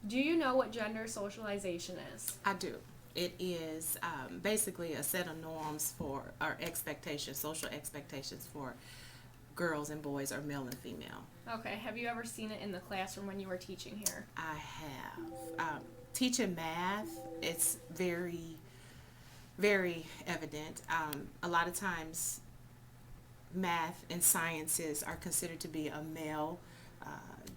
Do you know what gender socialization is? I do. It is basically a set of norms for our expectations, social expectations for girls and boys, or male and female. Okay, have you ever seen it in the classroom when you were teaching here? I have. Teaching math, it's very, very evident. A lot of times, math and sciences are considered to be a male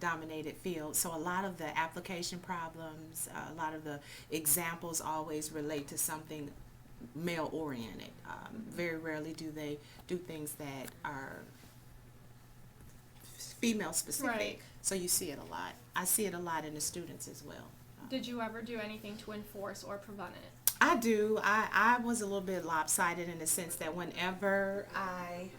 dominated field. So a lot of the application problems, a lot of the examples always relate to something male oriented. Very rarely do they do things that are female specific. Right. So you see it a lot. I see it a lot in the students as well. Did you ever do anything to enforce or prevent it? I do. I was a little bit lopsided in the sense that whenever I,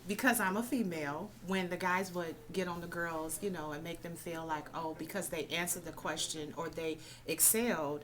because I'm a female, when the guys would get on the girls, and make them feel like, oh, because they answered the question or they excelled,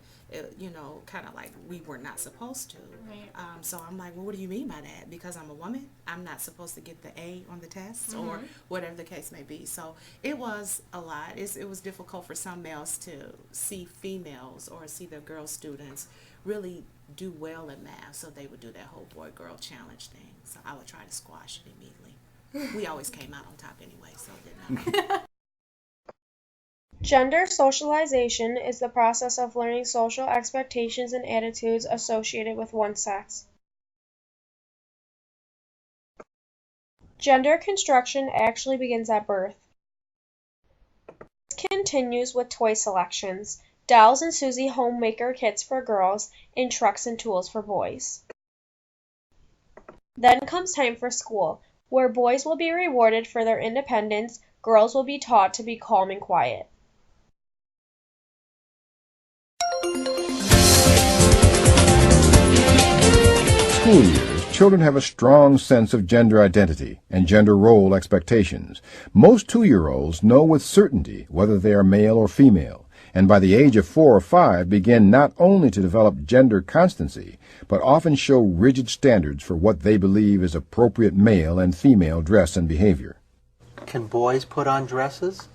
kind of like we were not supposed to. Right. So I'm like, well, what do you mean by that? Because I'm a woman, I'm not supposed to get the A on the test, or whatever the case may be. So it was a lot. It was difficult for some males to see females or see the girl students really do well in math, so they would do that whole boy-girl challenge thing. So I would try to squash it immediately. We always came out on top anyway, so it didn't matter. Gender socialization is the process of learning social expectations and attitudes associated with one sex. Gender construction actually begins at birth. This continues with toy selections, dolls and Susie homemaker kits for girls, and trucks and tools for boys. Then comes time for school, where boys will be rewarded for their independence, girls will be taught to be calm and quiet. School years, children have a strong sense of gender identity and gender role expectations. Most 2-year-olds know with certainty whether they are male or female, and by the age of 4 or 5 begin not only to develop gender constancy, but often show rigid standards for what they believe is appropriate male and female dress and behavior. Can boys put on dresses?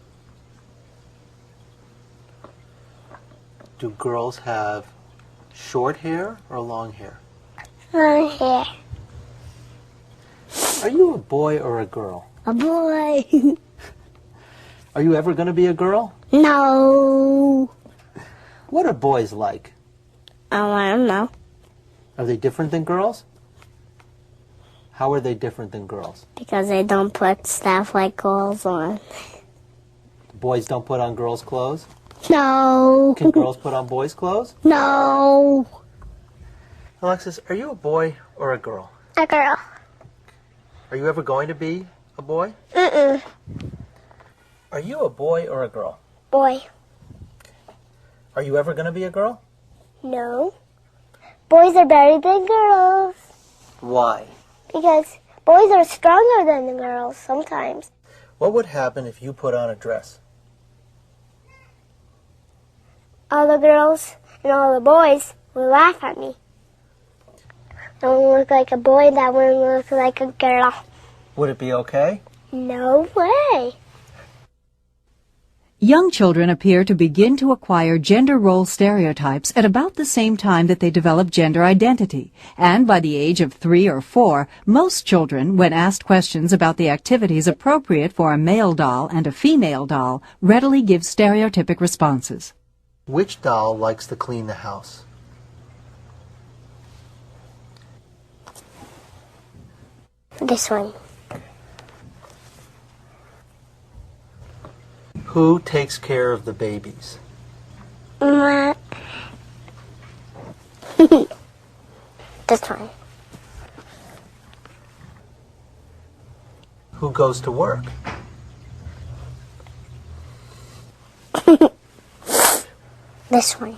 Do girls have short hair or long hair? Long hair. Are you a boy or a girl? A boy. Are you ever going to be a girl? No. What are boys like? Oh, I don't know. Are they different than girls? How are they different than girls? Because they don't put stuff like girls on. Boys don't put on girls' clothes? No. Can girls put on boys' clothes? No. Alexis, are you a boy or a girl? A girl. Are you ever going to be a boy? Mm-mm. Are you a boy or a girl? Boy. Are you ever going to be a girl? No. Boys are better than girls. Why? Because boys are stronger than the girls sometimes. What would happen if you put on a dress? All the girls and all the boys will laugh at me. I won't look like a boy, that wouldn't look like a girl. Would it be okay? No way. Young children appear to begin to acquire gender role stereotypes at about the same time that they develop gender identity. And by the age of 3 or 4, most children, when asked questions about the activities appropriate for a male doll and a female doll, readily give stereotypic responses. Which doll likes to clean the house? This one. Who takes care of the babies? This one. Who goes to work? This one.